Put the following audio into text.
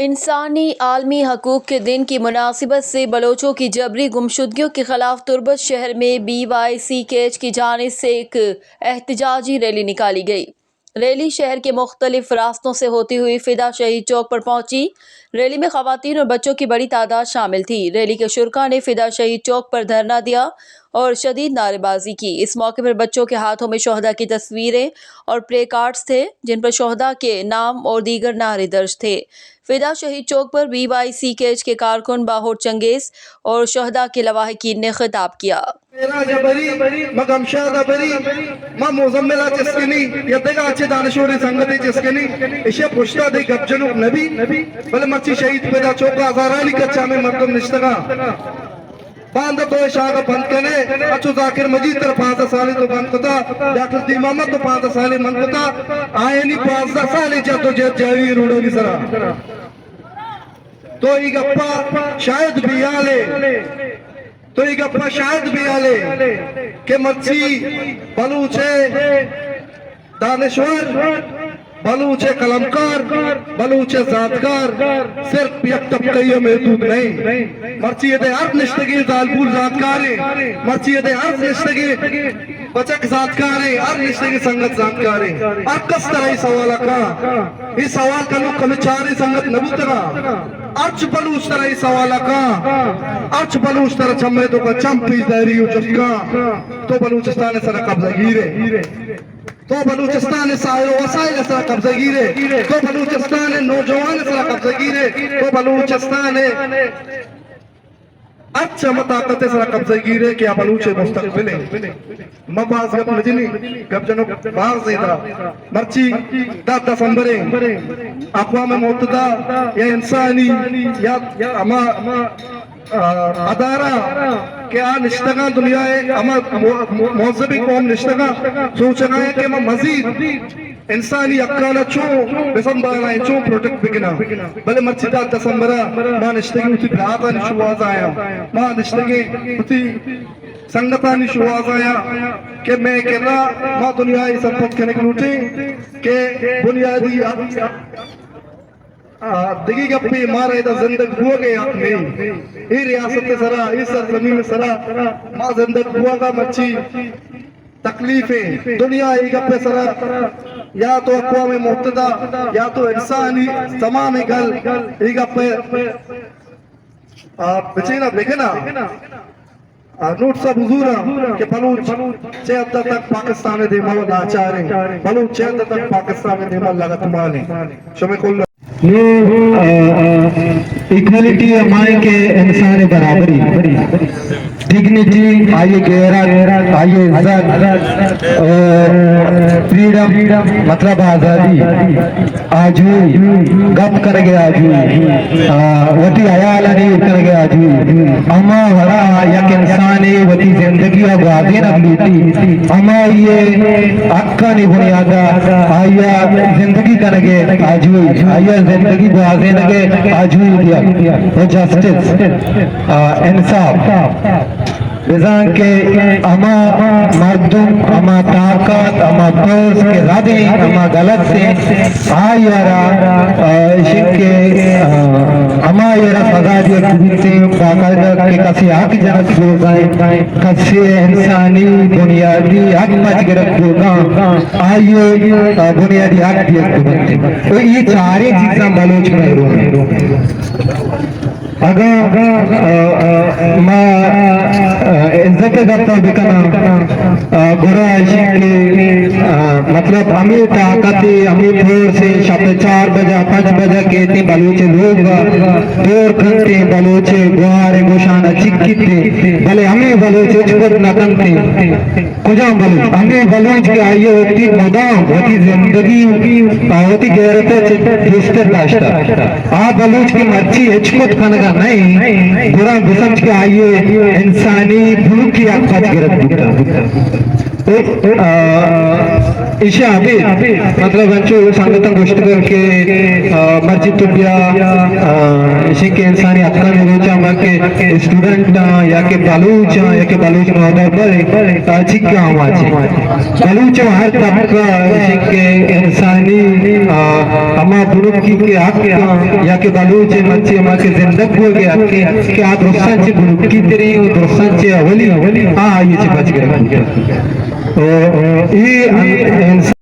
इंसानी आलमी हकूक़ के दिन की मुनासिबत से बलोचों की जबरी गुमशुदगियों के खिलाफ तुर्बत शहर में BYCKH की जानिब से एक एहतजाजी रैली निकाली गई। रैली शहर के मुख्तलिफ रास्तों से होती हुई फिदा शहीद चौक पर पहुंची। रैली में खवातीन और बच्चों की बड़ी तादाद शामिल थी। रैली के शुरका ने फिदा शहीद चौक पर धरना दिया और शदीद नारेबाजी की। इस मौके पर बच्चों के हाथों में शोहदा की तस्वीरें और प्ले कार्ड्स थे जिन पर शोहदा के नाम और दीगर नारे दर्ज थे। फिदा शहीद चौक पर BYCKH के कारकुन बाहोर चंगेज और शोहदा के लवाहिकीन ने खिताब किया। बांध तो शाह बंद कने अच्छो जाकिर मजीद तर 5 साल तो बंद कता डॉक्टर दी मोहम्मद तो 5 साल बंद कता आए नी 5 साल जतो जावी रोडो की सरा तो ई गप्पा शायद भी आले के मच्छी बलूचे दानश्वर बलूचे कलमकार बलूचे जातकार सिर्फ एक तबके महदूद नहीं मर्ची ये अर्थ निश्तगी दालपुर जातकार है मर्ची ये अर्थ निश्तगी बचक जातकार है अर्थ निश्तगी संगत जातकार है अब कस तरह ही सवाल का इस सवाल का लोग कल चार संगत नबूतरा अर्च बलूच तरह ही सवाल का अर्च बलूच तरह चम्मे तो का चंपी दहरी उचका तो बलूचिस्तान सर कब्जा गिरे तो बलूचिस्तान साहिल वसाइल सरा कब्जा गिरे तो बलूचिस्तान नौजवान सरा कब्जा गिरे तो बलूचिस्तान अच्छा मताकत सरा कब्जा गिरे क्या बलूचे मुस्तकबिल मबाज गप नजनी गप जनो बाज ज़ेदा मर्ची 10 दिसंबर अक़वाम मुत्तहिदा या इंसानी या अमा अदारा क्या निश्तगा दुनिया अमा मौजबी कौम निश्तगा सोचना है कि मजीद इंसानी अक्काला चो दिसंबर आए चो प्रोटेक्ट बिकना भले मर्चिदा दिसंबर मां निश्तगी उसी ब्राता निशुआज आया मां निश्तगी उसी संगता निशुआज आया कि मैं कह रहा मां दुनिया इस संपत के निकलूटे के बुनियादी दिगी गप्पी मारे दा जिंदगी हुआ गए आपने ये रियासत सरा इस जमीन सरा मां जिंदगी हुआ का मच्छी तकलीफें दुनिया ये गप्पे सरा या तो अक़वाम मुत्तहिदा या तो इंसानी तमाम गल ये गप्पे आप बचेना देखे ना नोट सब हुजूरा के बलूच छह हद तक पाकिस्तान दे मल नाचारे बलूच 6 हद तक पाकिस्तान में दे मल लगत माने शमे कोल ये इक्वलिटी हमारे के इंसान बराबरी डिग्निटी आइए गैरा आइए इज्जत फ्रीडम मतलब आज़ादी आजू गप कर गया आजू वती अयाल नहीं कर गया आजू अमा हरा यक इंसान वती जिंदगी आबादी नबलीती अमा ये अक्का नहीं बुनियादा आया जिंदगी कर गए आजू आया जिंदगी बाजे लगे आजू दिया वो जस्टिस इंसाफ बिजान के अमा मर्दुम अमा ताकत अमा कोर्स के रादे अमा गलत से आयरा शिके अमा यरा सजा दिया कुबिते बाकायदा के कसी हक जनक होगा कसी इंसानी बुनियादी हक मच गिरफ्त होगा आयो बुनियादी हक दिया कुबिते तो ये सारी चीज़ें बलोच में रो अगर माँ इज्जत करता बिकना गुरा मतलब हमें ताकत हमें भोर से शब्द 4 बजे 5 बजे कहते बलोचे लोग भोर खनते बलोचे गुहारे गोशाना चिक्कीते भले हमें बलोचे छुपत न करते कुजा बलोच हमें बलोच के आइए होती मदाम होती जिंदगी होती गैरत दुस्तर दाश्ता आ बलोच की मर्ची छुपत खनगा नहीं बुरा गुसम के आइए इंसानी भूख की आफत गिरफ्त ईशा मतलब बच्चों संगठन गोष्ट करके मस्जिद तो इसी के इंसानी हक्का में रोचा के स्टूडेंट या के बलूच महोदय पर चिक्का हमारे बलूच हर तबका इसी के इंसानी हमा बुनु बुरुकी के हक या के बलूच मच्छी मा के जिंदग हो गया के आ दुरुस्तांची बुरुकी तेरी दुरुस्तांची अवली ये बच गए तो ये